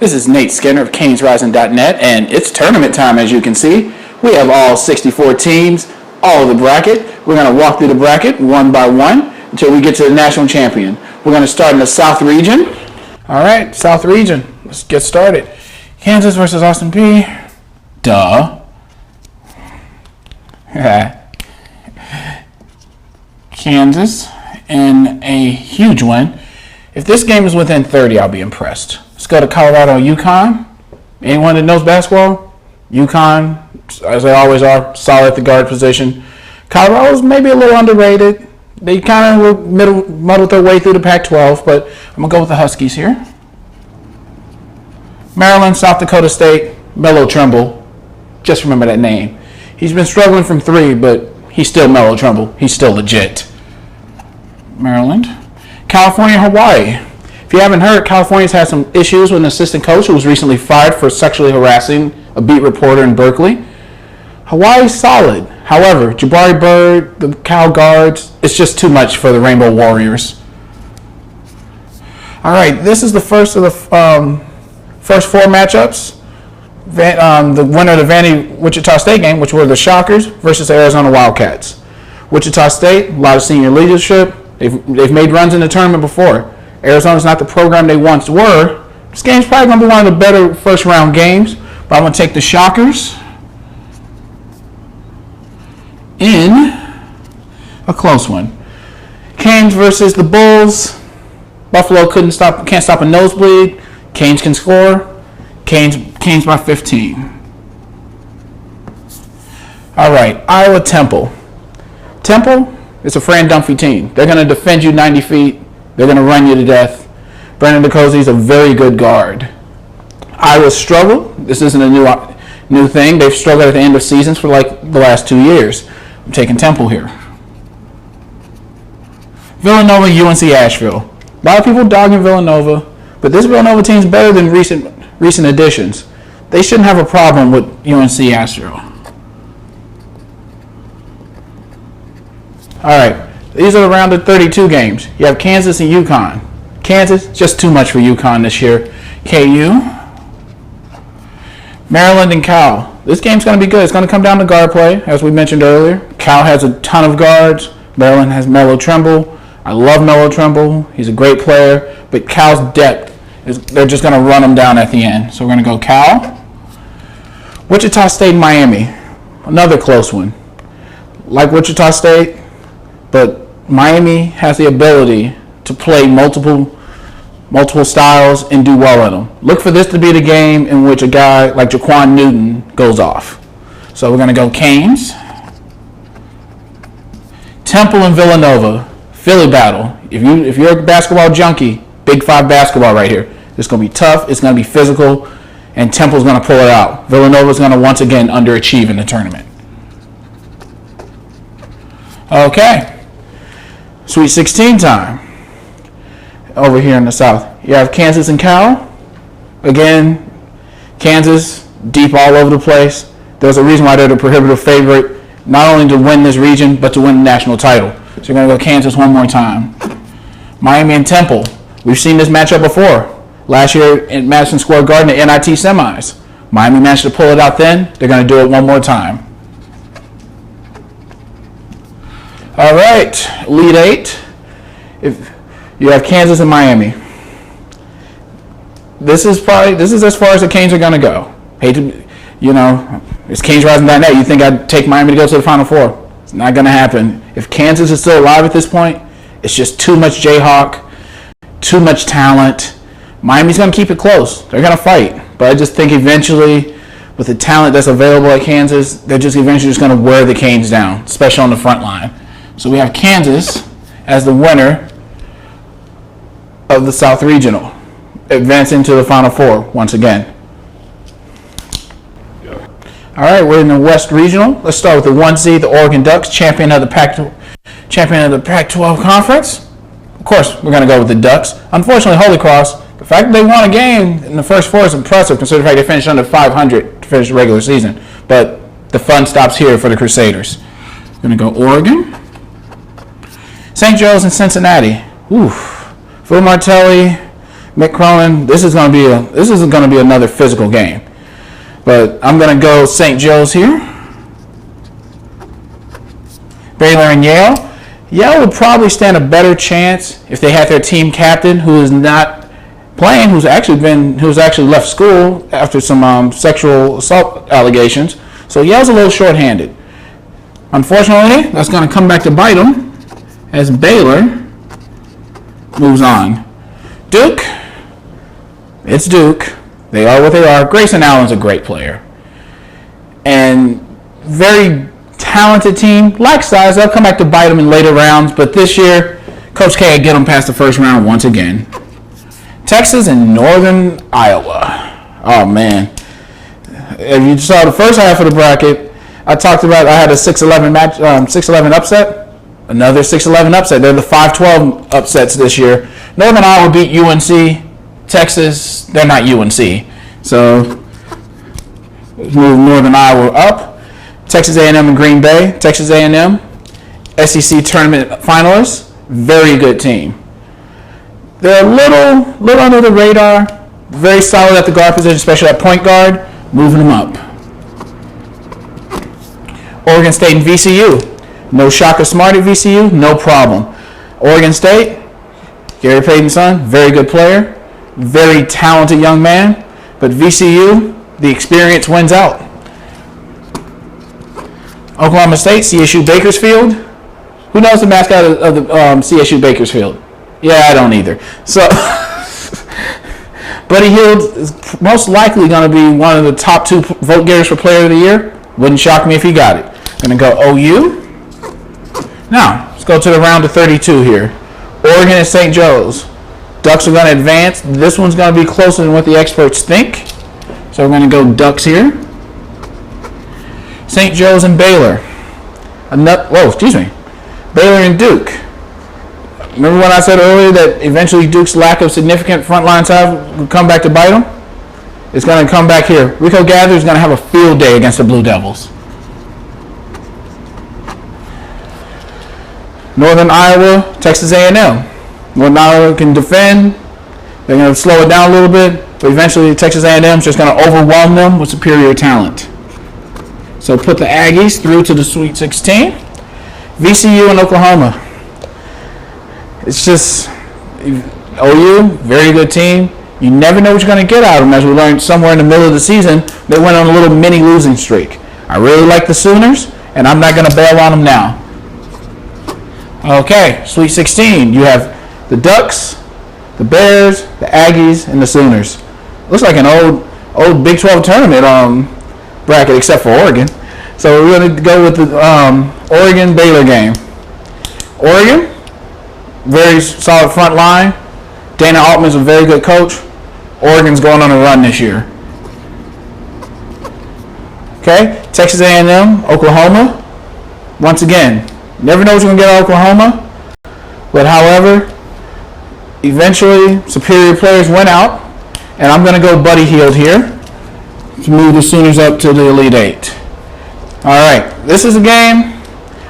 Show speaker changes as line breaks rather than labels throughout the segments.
This is Nate Skinner of CanesRising.net, and it's tournament time, as you can see. We have all 64 teams, all of the bracket. We're going to walk through the bracket one by one until we get to the national champion. We're going to start in the South region. All right, South region. Let's get started. Kansas versus Austin Peay. Duh. Kansas in a huge win. If this game is within 30, I'll be impressed. Let's go to Colorado, UConn. Anyone that knows basketball? UConn, as they always are, solid at the guard position. Colorado's maybe a little underrated. They kind of muddled their way through the Pac-12, but I'm going to go with the Huskies here. Maryland, South Dakota State, Melo Trimble. Just remember that name. He's been struggling from three, but he's still Melo Trimble. He's still legit. Maryland. California, Hawaii. If you haven't heard, California's had some issues with an assistant coach who was recently fired for sexually harassing a beat reporter in Berkeley. Hawaii's solid. However, Jabari Bird, the Cal guards, it's just too much for the Rainbow Warriors. All right, this is the first of the first four matchups. The winner of the Vandy-Wichita State game, which were the Shockers versus Arizona Wildcats. Wichita State, a lot of senior leadership. They've made runs in the tournament before. Arizona's not the program they once were. This game's probably going to be one of the better first-round games, but I'm going to take the Shockers in a close one. Canes versus the Bulls. Buffalo can't stop a nosebleed. Canes can score. Canes by 15. All right, Iowa Temple. Temple is a Fran Dunphy team. They're going to defend you 90 feet. They're going to run you to death. Brandon DeCozy is a very good guard. Iowa struggled. This isn't a new thing. They've struggled at the end of seasons for like the last 2 years. I'm taking Temple here. Villanova, UNC Asheville. A lot of people dogging Villanova, but this Villanova team's better than recent additions. They shouldn't have a problem with UNC Asheville. All right. These are the round of 32 games. You have Kansas and UConn. Kansas, just too much for UConn this year. KU. Maryland and Cal. This game's going to be good. It's going to come down to guard play, as we mentioned earlier. Cal has a ton of guards. Maryland has Melo Trimble. I love Melo Trimble. He's a great player. But Cal's depth, they're just going to run him down at the end. So we're going to go Cal. Wichita State and Miami. Another close one. Like Wichita State, but Miami has the ability to play multiple styles and do well in them. Look for this to be the game in which a guy like Jaquan Newton goes off. So we're going to go Canes. Temple and Villanova. Philly battle. If you're a basketball junkie, Big Five basketball right here. It's going to be tough. It's going to be physical. And Temple's going to pull it out. Villanova's going to once again underachieve in the tournament. Okay. Sweet 16 time. Over here in the South. You have Kansas and Cal. Again, Kansas deep all over the place. There's a reason why they're the prohibitive favorite, not only to win this region, but to win the national title. So you're going to go Kansas one more time. Miami and Temple. We've seen this matchup before. Last year in Madison Square Garden at NIT semis. Miami managed to pull it out then. They're going to do it one more time. All right, Elite Eight. If you have Kansas and Miami. This is as far as the Canes are going to go. Hate to, it's CanesRising.net. You think I'd take Miami to go to the Final Four? It's not going to happen. If Kansas is still alive at this point, it's just too much Jayhawk, too much talent. Miami's going to keep it close. They're going to fight. But I just think eventually, with the talent that's available at Kansas, they're just eventually just going to wear the Canes down, especially on the front line. So we have Kansas as the winner of the South Regional, advancing to the Final Four once again. All right, we're in the West Regional. Let's start with the 1 seed, the Oregon Ducks, champion of the Pac-12 Conference. Of course, we're going to go with the Ducks. Unfortunately, Holy Cross, the fact that they won a game in the first four is impressive, considering the fact they finished under 500 to finish the regular season. But the fun stops here for the Crusaders. We're going to go Oregon. St. Joe's and Cincinnati. Phil Martelli, Mick Cronin, this is going to be another physical game. But I'm going to go St. Joe's here. Baylor and Yale. Yale would probably stand a better chance if they had their team captain, who is not playing, who's actually left school after some sexual assault allegations. So Yale's a little short-handed. Unfortunately, that's going to come back to bite them as Baylor moves on. Duke. It's Duke. They are what they are. Grayson Allen's a great player. And very talented team. Like size, they'll come back to bite them in later rounds. But this year, Coach K will get them past the first round once again. Texas and Northern Iowa. Oh, man. If you saw the first half of the bracket, I talked about I had a 6-11 match, 6-11 upset. Another 6-11 upset. They're the 5-12 upsets this year. Northern Iowa beat UNC. Texas, they're not UNC. So let's move Northern Iowa up. Texas A&M and Green Bay. Texas A&M, SEC tournament finalists. Very good team. They're a little under the radar. Very solid at the guard position, especially at point guard. Moving them up. Oregon State and VCU. No Shaka Smart at VCU, no problem. Oregon State, Gary Payton's son, very good player. Very talented young man. But VCU, the experience wins out. Oklahoma State, CSU Bakersfield. Who knows the mascot of the CSU Bakersfield? Yeah, I don't either. So, Buddy Hield is most likely going to be one of the top 2 vote getters for Player of the Year. Wouldn't shock me if he got it. Going to go OU. Now, let's go to the round of 32 here. Oregon and St. Joe's. Ducks are going to advance. This one's going to be closer than what the experts think. So we're going to go Ducks here. St. Joe's and Baylor. Baylor and Duke. Remember when I said earlier that eventually Duke's lack of significant frontline size would come back to bite them? It's going to come back here. Rico Gather is going to have a field day against the Blue Devils. Northern Iowa, Texas A&M. Northern Iowa can defend. They're going to slow it down a little bit, but eventually Texas A&M is just going to overwhelm them with superior talent. So put the Aggies through to the Sweet 16. VCU and Oklahoma. It's just OU, very good team. You never know what you're going to get out of them. As we learned somewhere in the middle of the season, they went on a little mini losing streak. I really like the Sooners, and I'm not going to bail on them now. Okay, Sweet 16. You have the Ducks, the Bears, the Aggies, and the Sooners. Looks like an old Big 12 tournament bracket, except for Oregon. So we're going to go with the Oregon-Baylor game. Oregon, very solid front line. Dana Altman's a very good coach. Oregon's going on a run this year. Okay, Texas A&M, Oklahoma. Once again, never know what you're going to get out of Oklahoma. But however, eventually superior players went out. And I'm going to go Buddy Hield here to move the Sooners up to the Elite Eight. All right, this is a game,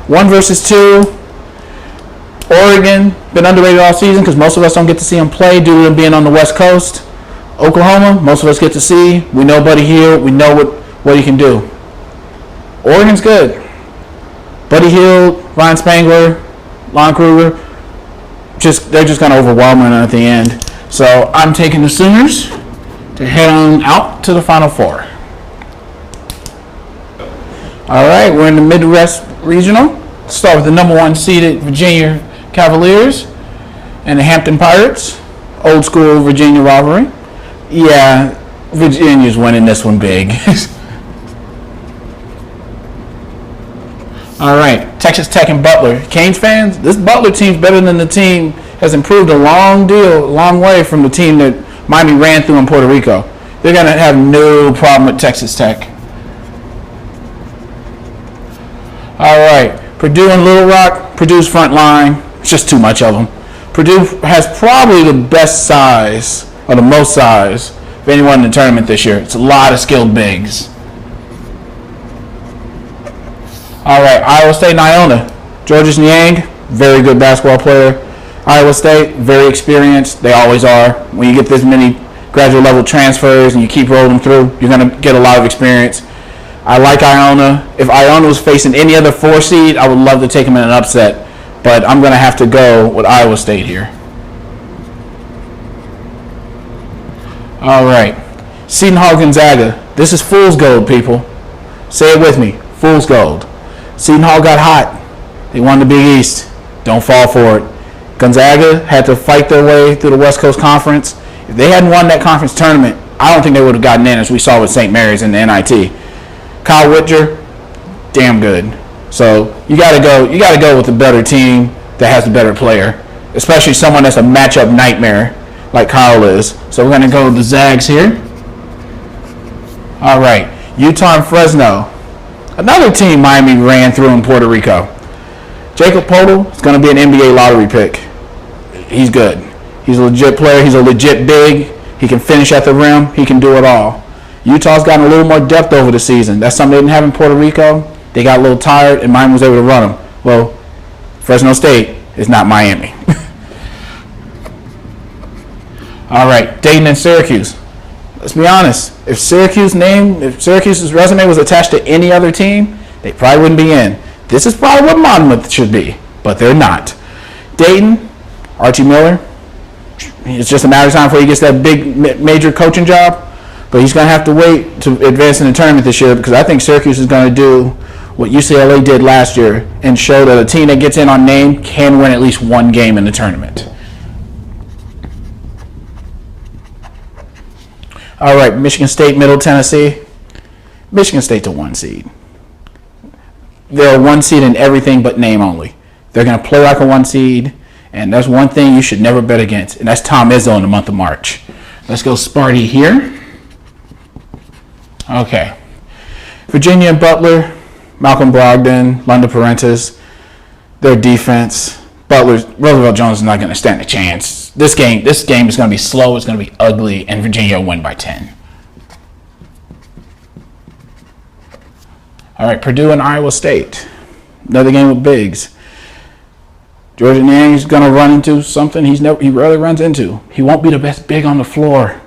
1 versus 2. Oregon, been underrated all season because most of us don't get to see them play due to them being on the West Coast. Oklahoma, most of us get to see. We know Buddy Hield. We know what he can do. Oregon's good. Buddy Hield, Ryan Spangler, Lon Kruger, they're just going to overwhelm them at the end. So I'm taking the Sooners to head on out to the Final Four. All right, we're in the Midwest Regional. Let's start with the number 1 seeded Virginia Cavaliers and the Hampton Pirates. Old school Virginia rivalry. Yeah, Virginia's winning this one big. All right, Texas Tech and Butler. Canes fans, this Butler team's better than the team, has improved a long way from the team that Miami ran through in Puerto Rico. They're going to have no problem with Texas Tech. All right, Purdue and Little Rock. Purdue's front line, it's just too much of them. Purdue has probably the best size, or the most size, of anyone in the tournament this year. It's a lot of skilled bigs. All right, Iowa State and Iona. Georges Niang, very good basketball player. Iowa State, very experienced. They always are. When you get this many graduate level transfers and you keep rolling through, you're going to get a lot of experience. I like Iona. If Iona was facing any other 4 seed, I would love to take them in an upset. But I'm going to have to go with Iowa State here. All right. Seton Hall Gonzaga. This is fool's gold, people. Say it with me. Fool's gold. Seton Hall got hot. They won the Big East. Don't fall for it. Gonzaga had to fight their way through the West Coast Conference. If they hadn't won that conference tournament, I don't think they would have gotten in, as we saw with St. Mary's in the NIT. Kyle Whitger, damn good. So you gotta go with the better team that has the better player, especially someone that's a matchup nightmare like Kyle is. So we're gonna go with the Zags here. All right, Utah and Fresno. Another team Miami ran through in Puerto Rico. Jacob Poeltl is going to be an NBA lottery pick. He's good. He's a legit player. He's a legit big. He can finish at the rim. He can do it all. Utah's gotten a little more depth over the season. That's something they didn't have in Puerto Rico. They got a little tired, and Miami was able to run them. Well, Fresno State is not Miami. All right, Dayton and Syracuse. Let's be honest. If Syracuse's resume was attached to any other team, they probably wouldn't be in. This is probably what Monmouth should be, but they're not. Dayton, Archie Miller, it's just a matter of time before he gets that big major coaching job, but he's going to have to wait to advance in the tournament this year, because I think Syracuse is going to do what UCLA did last year and show that a team that gets in on name can win at least one game in the tournament. All right, Michigan State, Middle Tennessee. Michigan State's a 1 seed. They're a 1 seed in everything but name only. They're going to play like a 1 seed, and that's one thing you should never bet against, and that's Tom Izzo in the month of March. Let's go Sparty here. Okay. Virginia and Butler, Malcolm Brogdon, London Parentis, their defense. Roosevelt Jones is not going to stand a chance. This game is going to be slow, it's going to be ugly, and Virginia will win by 10. All right, Purdue and Iowa State. Another game with bigs. Georgia Niang's going to run into something he rarely runs into. He won't be the best big on the floor.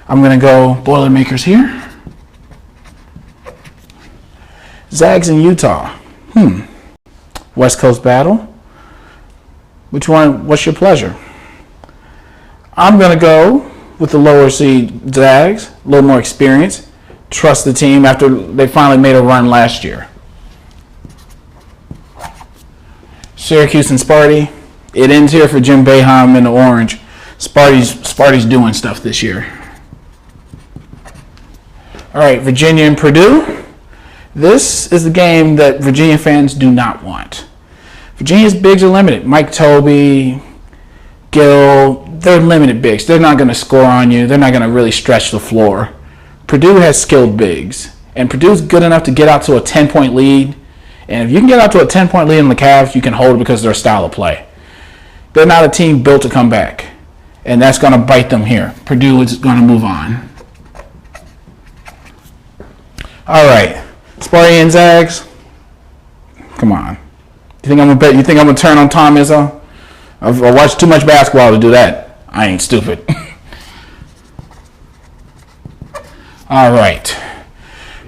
I'm going to go Boilermakers here. Zags in Utah. West Coast battle. Which one? What's your pleasure? I'm going to go with the lower seed Zags. A little more experience. Trust the team after they finally made a run last year. Syracuse and Sparty. It ends here for Jim Boeheim in the orange. Sparty's doing stuff this year. All right, Virginia and Purdue. This is the game that Virginia fans do not want. Virginia's bigs are limited. Mike Tobey, Gill, they're limited bigs. They're not going to score on you. They're not going to really stretch the floor. Purdue has skilled bigs, and Purdue's good enough to get out to a 10-point lead. And if you can get out to a 10-point lead in the Cavs, you can hold it because of their style of play. They're not a team built to come back, and that's going to bite them here. Purdue is going to move on. All right, Sparty and Zags. Come on. You think I'm gonna bet? You think I'm gonna turn on Tom Izzo? I've watched too much basketball to do that. I ain't stupid. All right,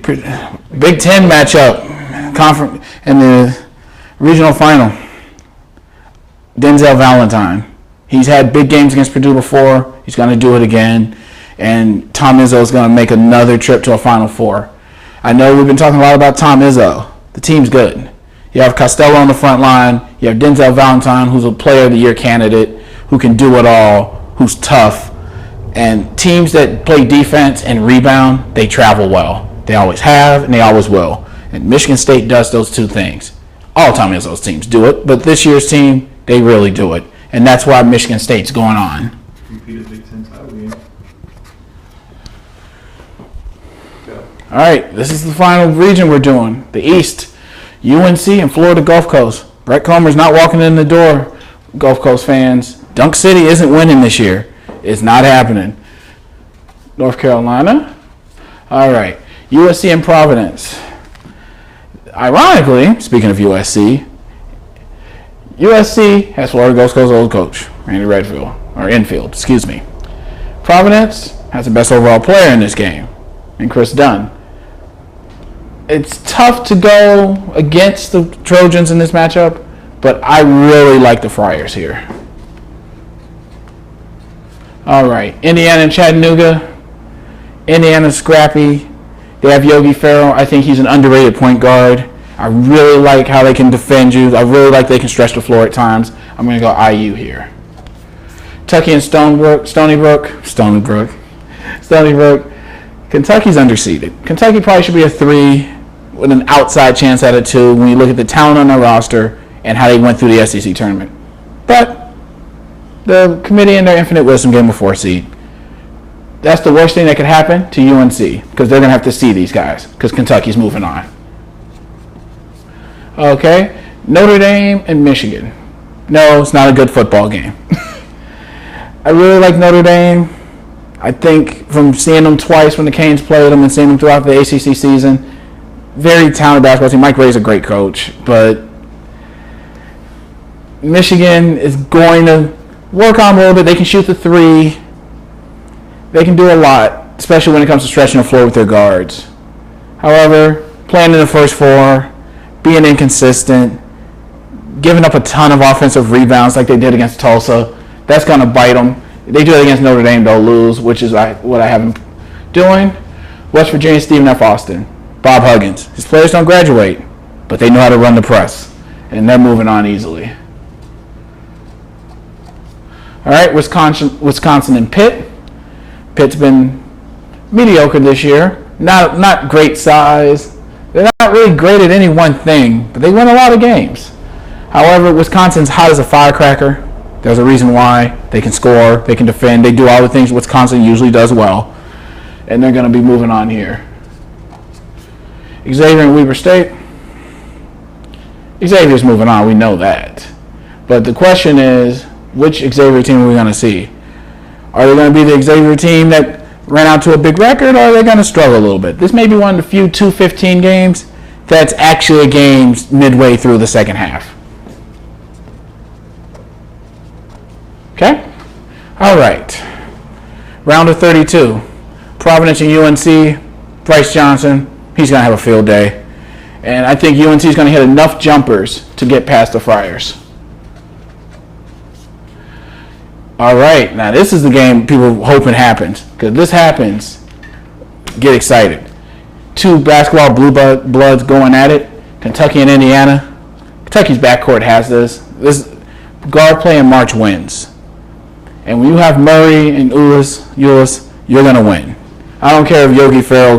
Big Ten matchup, conference in the regional final. Denzel Valentine. He's had big games against Purdue before. He's going to do it again, and Tom Izzo is going to make another trip to a Final Four. I know we've been talking a lot about Tom Izzo. The team's good. You have Costello on the front line. You have Denzel Valentine, who's a Player of the Year candidate, who can do it all, who's tough. And teams that play defense and rebound, they travel well. They always have, and they always will. And Michigan State does those two things. All Tom Izzo's teams do it, but this year's team, they really do it. And that's why Michigan State's going on.
Repeat a Big Ten title game.
All right, this is the final region we're doing. The East, UNC and Florida Gulf Coast. Brett Comer's not walking in the door, Gulf Coast fans. Dunk City isn't winning this year. It's not happening. North Carolina. All right, USC and Providence. Ironically, speaking of USC, USC has Florida Ghost Coast's old coach, Randy Redfield, or Enfield, excuse me. Providence has the best overall player in this game, and Chris Dunn. It's tough to go against the Trojans in this matchup, but I really like the Friars here. All right, Indiana and Chattanooga. Indiana's scrappy. They have Yogi Ferrell. I think he's an underrated point guard. I really like how they can defend you. I really like they can stretch the floor at times. I'm going to go IU here. Kentucky and Stony Brook. Kentucky's underseeded. Kentucky probably should be a 3 with an outside chance at a 2 when you look at the talent on their roster and how they went through the SEC tournament. But the committee in their infinite wisdom gave them a 4 seed. That's the worst thing that could happen to UNC because they're going to have to see these guys because Kentucky's moving on. Okay, Notre Dame and Michigan. No, it's not a good football game. I really like Notre Dame. I think from seeing them twice when the Canes played them and seeing them throughout the ACC season, very talented basketball team. Mike Ray's a great coach, but Michigan is going to work on a little bit. They can shoot the 3. They can do a lot, especially when it comes to stretching the floor with their guards. However, playing in the first 4, being inconsistent, giving up a ton of offensive rebounds like they did against Tulsa, that's going to bite them. They do it against Notre Dame, they'll lose, which is what I have them doing. West Virginia, Stephen F. Austin, Bob Huggins. His players don't graduate, but they know how to run the press, and they're moving on easily. All right, Wisconsin and Pitt. Pitt's been mediocre this year. Not great size. They're not really great at any one thing, but they win a lot of games. However, Wisconsin's hot as a firecracker. There's a reason why. They can score, they can defend, they do all the things Wisconsin usually does well. And they're going to be moving on here. Xavier and Weber State. Xavier's moving on, we know that. But the question is, which Xavier team are we going to see? Are they going to be the Xavier team that ran out to a big record, or are they going to struggle a little bit? This may be one of the few 2-15 games that's actually a game midway through the second half. Okay? All right. Round of 32. Providence and UNC. Bryce Johnson, he's going to have a field day. And I think UNC is going to hit enough jumpers to get past the Friars. All right, now this is the game people hoping happens. Because this happens, get excited. 2 basketball blue bloods going at it. Kentucky and Indiana. Kentucky's backcourt has this. This guard play in March wins. And when you have Murray and Ulis, you're going to win. I don't care if Yogi Ferrell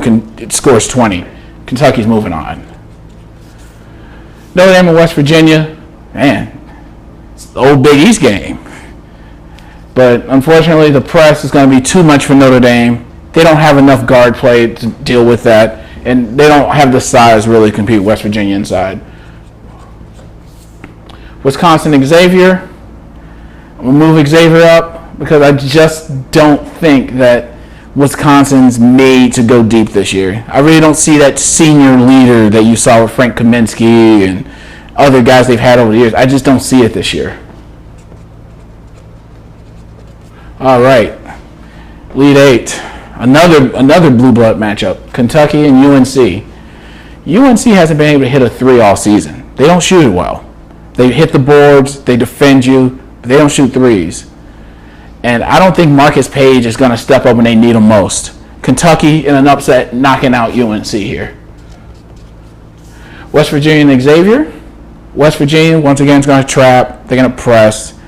scores 20. Kentucky's moving on. Notre Dame and West Virginia. Man, it's the old Big East game. But unfortunately, the press is going to be too much for Notre Dame. They don't have enough guard play to deal with that. And they don't have the size really to compete with West Virginia inside. Wisconsin and Xavier. I'm going to move Xavier up because I just don't think that Wisconsin's made to go deep this year. I really don't see that senior leader that you saw with Frank Kaminsky and other guys they've had over the years. I just don't see it this year. All right, Lead 8. Another blue blood matchup. Kentucky and UNC. UNC hasn't been able to hit a 3 all season. They don't shoot it well. They hit the boards, they defend you, but they don't shoot 3s. And I don't think Marcus Page is going to step up when they need him most. Kentucky in an upset, knocking out UNC here. West Virginia and Xavier. West Virginia, once again, is going to trap. They're going to press.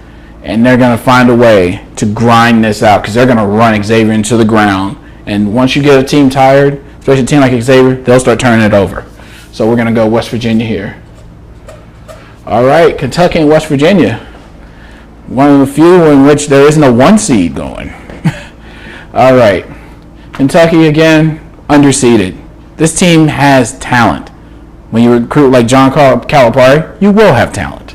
And they're going to find a way to grind this out because they're going to run Xavier into the ground. And once you get a team tired, especially a team like Xavier, they'll start turning it over. So we're going to go West Virginia here. All right, Kentucky and West Virginia. One of the few in which there isn't a 1 seed going. All right. Kentucky, again, underseeded. This team has talent. When you recruit like John Calipari, you will have talent.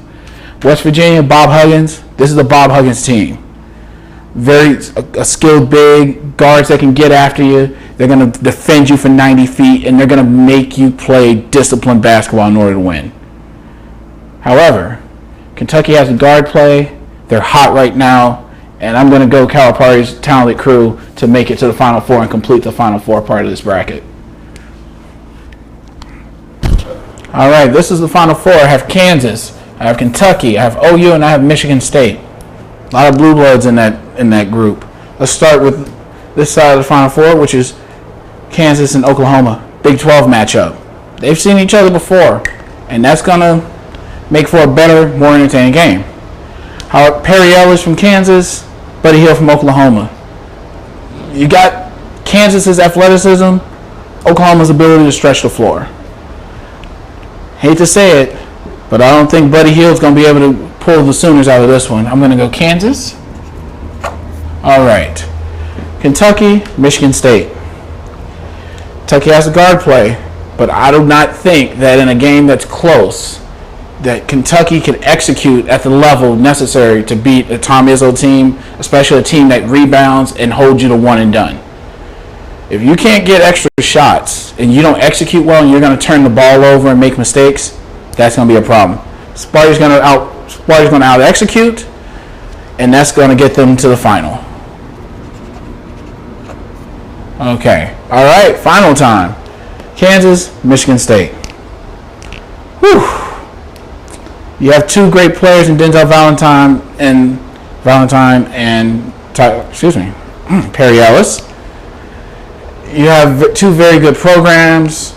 West Virginia, Bob Huggins. This is the Bob Huggins team. A skilled big, guards that can get after you. They're going to defend you for 90 feet, and they're going to make you play disciplined basketball in order to win. However, Kentucky has a guard play. They're hot right now. And I'm going to go Calipari's talented crew to make it to the Final Four and complete the Final Four part of this bracket. All right, this is the Final Four. I have Kansas, I have Kentucky, I have OU, and I have Michigan State. A lot of blue bloods in that group. Let's start with this side of the Final Four, which is Kansas and Oklahoma. Big 12 matchup. They've seen each other before, and that's going to make for a better, more entertaining game. Perry Ellis from Kansas, Buddy Hield from Oklahoma. You got Kansas's athleticism, Oklahoma's ability to stretch the floor. Hate to say it, but I don't think Buddy Hield's going to be able to pull the Sooners out of this one. I'm going to go Kansas. All right. Kentucky, Michigan State. Kentucky has a guard play, but I do not think that in a game that's close that Kentucky can execute at the level necessary to beat a Tom Izzo team, especially a team that rebounds and holds you to one and done. If you can't get extra shots and you don't execute well and you're going to turn the ball over and make mistakes, that's going to be a problem. Sparty's going to out execute, and that's going to get them to the final. Okay. All right. Final time. Kansas, Michigan State. Whew. You have two great players in Denzel Valentine and Perry Ellis. You have two very good programs.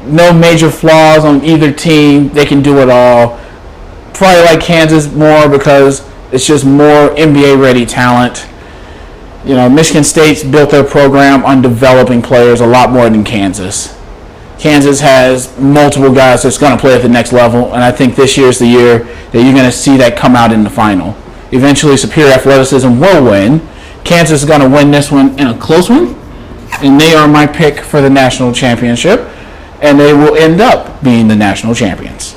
No major flaws on either team. They can do it all. Probably like Kansas more because it's just more NBA-ready talent. You know, Michigan State's built their program on developing players a lot more than Kansas. Kansas has multiple guys that's going to play at the next level, and I think this year's the year that you're going to see that come out in the final. Eventually, superior athleticism will win. Kansas is going to win this one in a close one, and they are my pick for the national championship, and they will end up being the national champions.